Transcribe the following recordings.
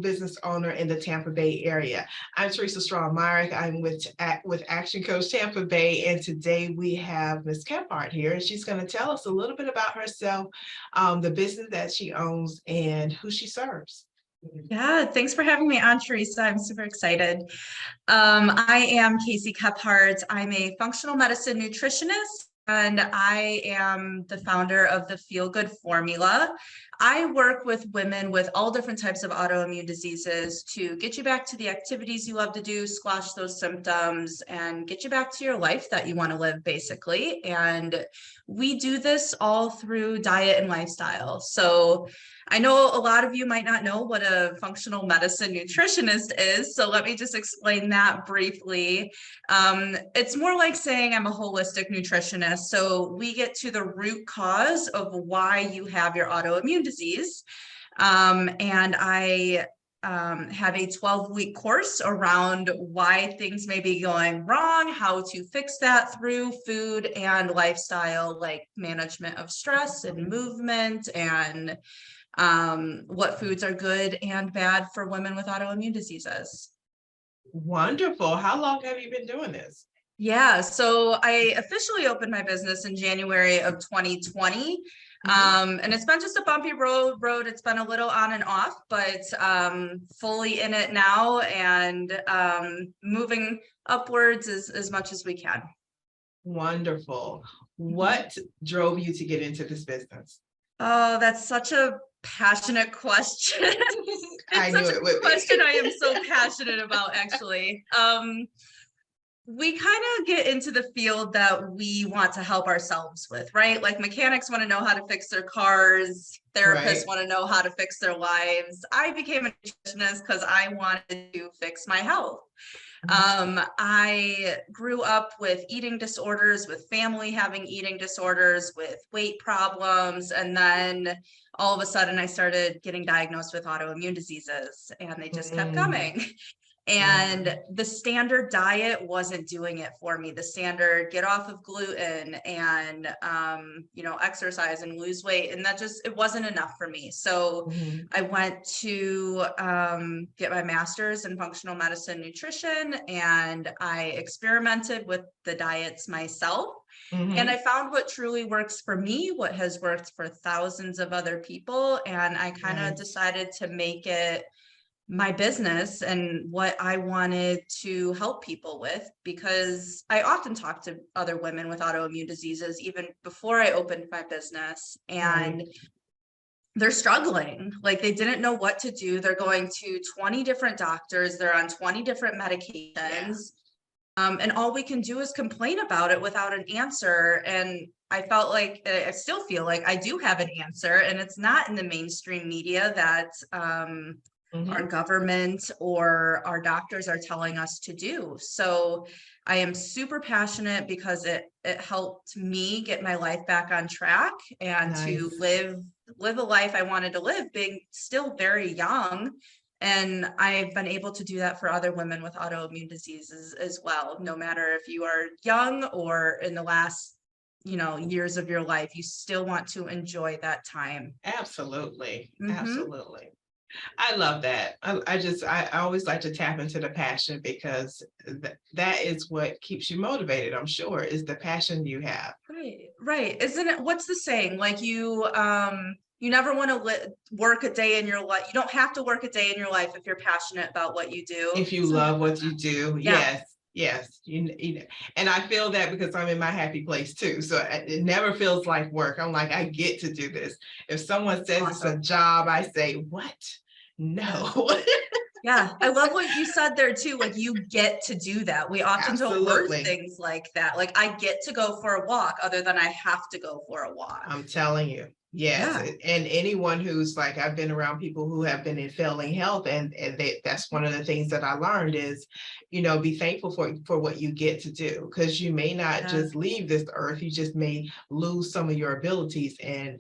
business owner in the Tampa Bay area. I'm Teresa Strong-Myrick. I'm with Action Coach Tampa Bay, and today we have Ms. Kephart here, and she's going to tell us a little bit about herself, the business that she owns, and who she serves. Yeah, thanks for having me on, Teresa. I'm super excited. I am Kasie Kephart. I'm a functional medicine nutritionist, and I am the founder of the Feel Good Formula. I work with women with all different types of autoimmune diseases to get you back to the activities you love to do, squash those symptoms, and get you back to your life that you want to live, basically. And we do this all through diet and lifestyle. So I know a lot of you might not know what a functional medicine nutritionist is, so let me just explain that briefly. It's more like saying I'm a holistic nutritionist. So we get to the root cause of why you have your autoimmune disease. And I have a 12-week course around why things may be going wrong, how to fix that through food and lifestyle, like management of stress and movement, and what foods are good and bad for women with autoimmune diseases. Wonderful. How long have you been doing this? Yeah, so I officially opened my business in January of 2020. And it's been just a bumpy road. It's been a little on and off, but fully in it now, and moving upwards as much as we can. Wonderful. What drove you to get into this business? Oh, that's such a passionate question. I It's knew such it a would be. question I am so passionate about, actually. We kind of get into the field that we want to help ourselves with, right? Like mechanics want to know how to fix their cars, therapists want to know how to fix their lives. I became a nutritionist because I wanted to fix my health. I grew up with eating disorders, with family having eating disorders, with weight problems, and then all of a sudden I started getting diagnosed with autoimmune diseases, and they just kept coming. And the standard diet wasn't doing it for me. The standard get off of gluten and, exercise and lose weight. And that just, it wasn't enough for me. So I went to get my master's in functional medicine nutrition, and I experimented with the diets myself. And I found what truly works for me, what has worked for thousands of other people. And I kind of decided to make it my business and what I wanted to help people with, because I often talk to other women with autoimmune diseases even before I opened my business, and they're struggling. Like, they didn't know what to do. They're going to 20 different doctors. They're on 20 different medications. And all we can do is complain about it without an answer. And I felt like, I still feel like I do have an answer, and it's not in the mainstream media that our government or our doctors are telling us to do. So I am super passionate because it helped me get my life back on track and to live a life I wanted to live, being still very young. And I've been able to do that for other women with autoimmune diseases as well. No matter if you are young or in the last, years of your life, you still want to enjoy that time. Absolutely. Absolutely. I love that. I always like to tap into the passion, because that is what keeps you motivated, I'm sure, is the passion you have. Right. Isn't it? What's the saying? Like, you never want to work a day in your life. You don't have to work a day in your life if you're passionate about what you do. If you love what you do. Yeah. Yes. And I feel that because I'm in my happy place too. So it never feels like work. I'm like, I get to do this. If someone says it's a job, I say, what? No. Yeah, I love what you said there too. Like, you get to do that. We often don't word things like that. Like, I get to go for a walk, other than I have to go for a walk. I'm telling you. Yes. And anyone who's like, I've been around people who have been in failing health, and that's one of the things that I learned is, be thankful for what you get to do, because you may not just leave this earth. You just may lose some of your abilities, and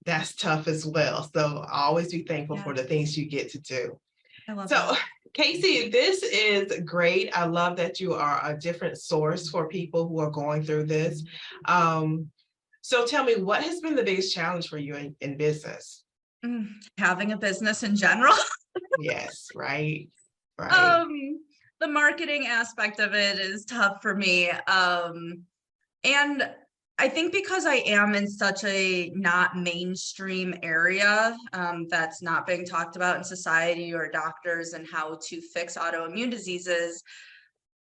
that's tough as well. So always be thankful for the things you get to do. I love So, that. Kasie, this is great. I love that you are a different source for people who are going through this. So tell me, what has been the biggest challenge for you in business? Having a business in general. Yes, right, right. Um, the marketing aspect of it is tough for me. And I think because I am in such a not mainstream area, that's not being talked about in society or doctors and how to fix autoimmune diseases,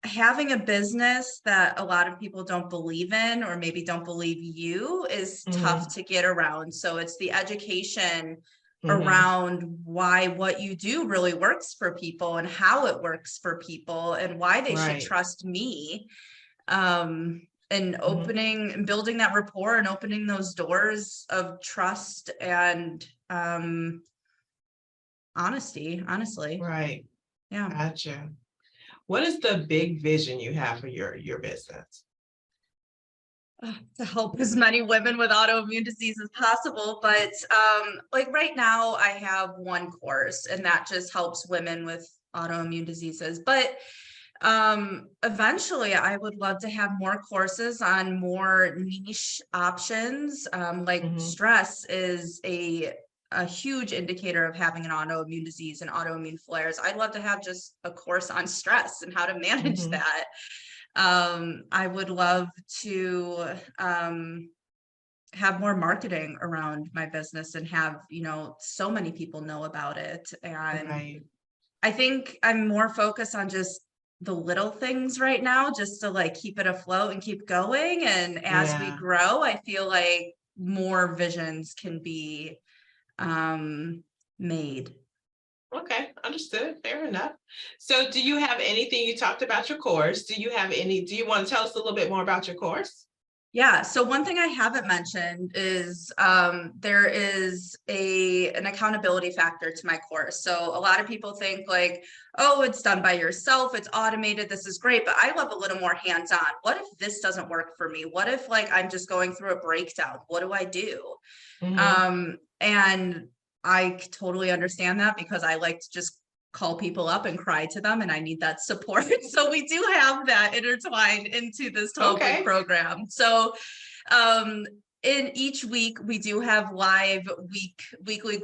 having a business that a lot of people don't believe in or maybe don't believe you is Mm-hmm, tough to get around. So it's the education mm-hmm, around why what you do really works for people and how it works for people and why they should right. trust me. And Mm-hmm, opening and building that rapport and opening those doors of trust and honesty, honestly. right. Yeah. Gotcha. What is the big vision you have for your business? To help as many women with autoimmune disease as possible. But like right now, I have one course, and that just helps women with autoimmune diseases. But eventually, I would love to have more courses on more niche options. Like Mm-hmm, stress is a huge indicator of having an autoimmune disease and autoimmune flares. I'd love to have just a course on stress and how to manage mm-hmm. that. I would love to have more marketing around my business and have, so many people know about it. And Right. I think I'm more focused on just the little things right now, just to like keep it afloat and keep going. And as we Yeah. grow, I feel like more visions can be made. Okay, understood. Fair enough. So do you have anything, you talked about your course. Do you want to tell us a little bit more about your course? Yeah, so one thing I haven't mentioned is there is an accountability factor to my course. So a lot of people think like, oh, it's done by yourself, it's automated, this is great, but I love a little more hands-on. What if this doesn't work for me? What if like I'm just going through a breakdown? What do I do? Mm-hmm. And I totally understand that because I like to just call people up and cry to them and I need that support. So we do have that intertwined into this 12-week Okay. program. So um in each week we do have live weekly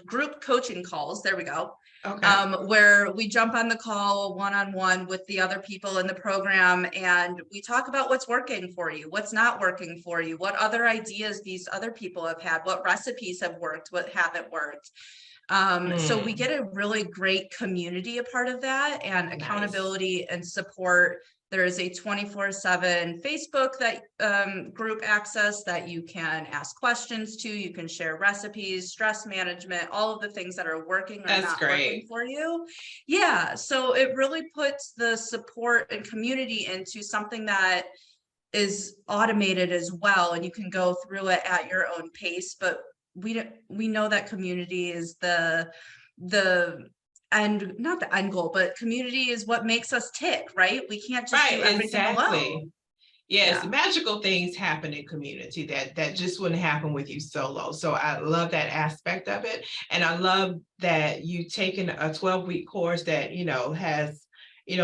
group coaching calls. There we go. Okay. Where we jump on the call one-on-one with the other people in the program and we talk about what's working for you, what's not working for you, what other ideas these other people have had, what recipes have worked, what haven't worked. So we Mm, get a really great community a part of that and nice. accountability and support. There is a 24/7 Facebook that group access that you can ask questions to. You can share recipes, stress management, all of the things that are working or That's not working great. for you. Yeah, so it really puts the support and community into something that is automated as well, and you can go through it at your own pace. But we know that community is the end, not the end goal, but community is what makes us tick, right? We can't just do Right, everything alone. exactly. Yes, Yeah. magical things happen in community that just wouldn't happen with you solo. So I love that aspect of it. And I love that you taken a 12-week course that, has,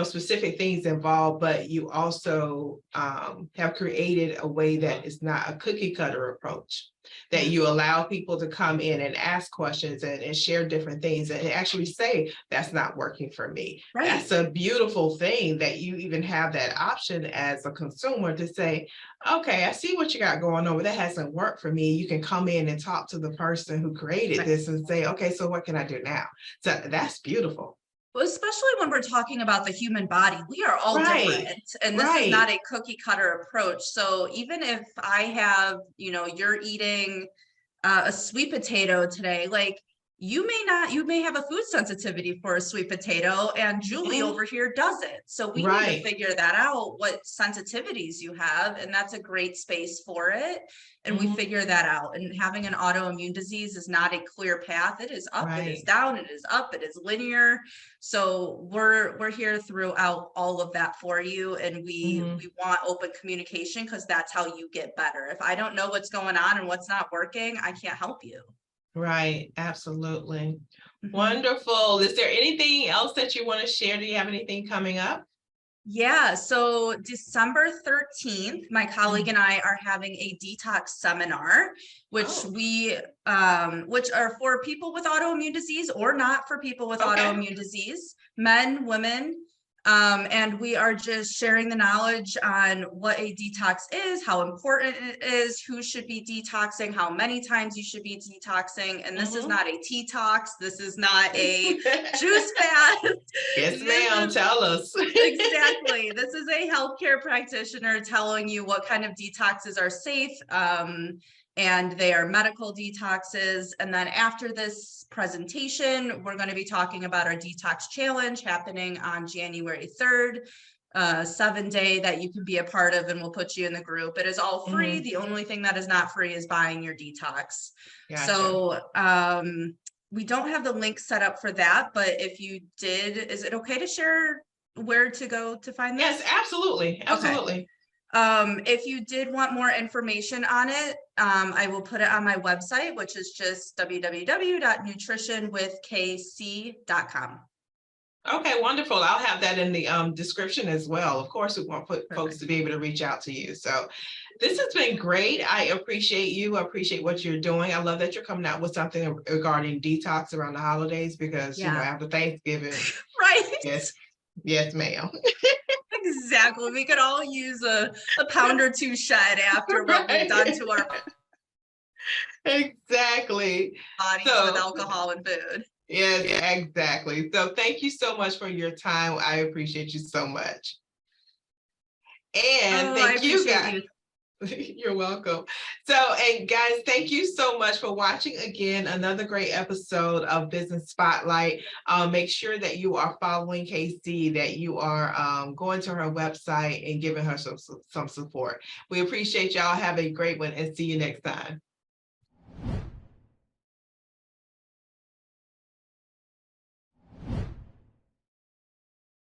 specific things involved, but you also have created a way that is not a cookie cutter approach, that Yeah. you allow people to come in and ask questions and share different things and actually say, that's not working for me. That's Right. a beautiful thing that you even have that option as a consumer to say, okay, I see what you got going on, but that hasn't worked for me. You can come in and talk to the person who created Right. this and say, okay, so what can I do now? So that's beautiful. Well, especially when we're talking about the human body, we are all Right, different, and this is not right. a cookie cutter approach. So even if I have, you're eating a sweet potato today, like you may have a food sensitivity for a sweet potato and Julie Mhm. over here doesn't. So we need to Right. figure that out, what sensitivities you have, and that's a great space for it. And we Mhm. figure that out. And having an autoimmune disease is not a clear path. It is up, it is Right. down, it is up, it is linear. So we're here throughout all of that for you, and Mhm. we want open communication because that's how you get better. If I don't know what's going on and what's not working, I can't help you. Right. Absolutely. Mhm. Wonderful. Is there anything else that you want to share? Do you have anything coming up? Yeah, so December 13th, my colleague Mm. and I are having a detox seminar, which Oh, which are for people with autoimmune disease or not for people with okay. autoimmune disease, men, women. And we are just sharing the knowledge on what a detox is, how important it is, who should be detoxing, how many times you should be detoxing. And this is Mhm. not a tea talks. This is not a juice fast. Yes, This ma'am. is Tell us. exactly. This is a healthcare practitioner telling you what kind of detoxes are safe, and they are medical detoxes. And then after this presentation, we're going to be talking about our detox challenge happening on January 3rd, 7-day that you can be a part of, and we'll put you in the group. It is all free. Mhm. The only thing that is not free is buying your detox. Gotcha. So, we don't have the link set up for that, but if you did, is it okay to share where to go to find Yes, this? absolutely. Okay. Absolutely. If you did want more information on it, I will put it on my website, which is just www.nutritionwithkc.com. Okay, wonderful. I'll have that in the description as well. Of course, we want folks Perfect. to be able to reach out to you. So this has been great. I appreciate you. I appreciate what you're doing. I love that you're coming out with something regarding detox around the holidays because, Yeah. after Thanksgiving, Right. yes, yes, ma'am. Exactly. We could all use a pound or two shed after what we've done Right. to our Exactly. bodies with So, alcohol and food. yes, exactly. So thank you so much for your time. I appreciate you so much. And Oh, I thank you appreciate guys. you. You're welcome. So, and guys, thank you so much for watching again another great episode of Business Spotlight. Make sure that you are following Kasie, that you are going to her website and giving her some support. We appreciate y'all. Have a great one and see you next time.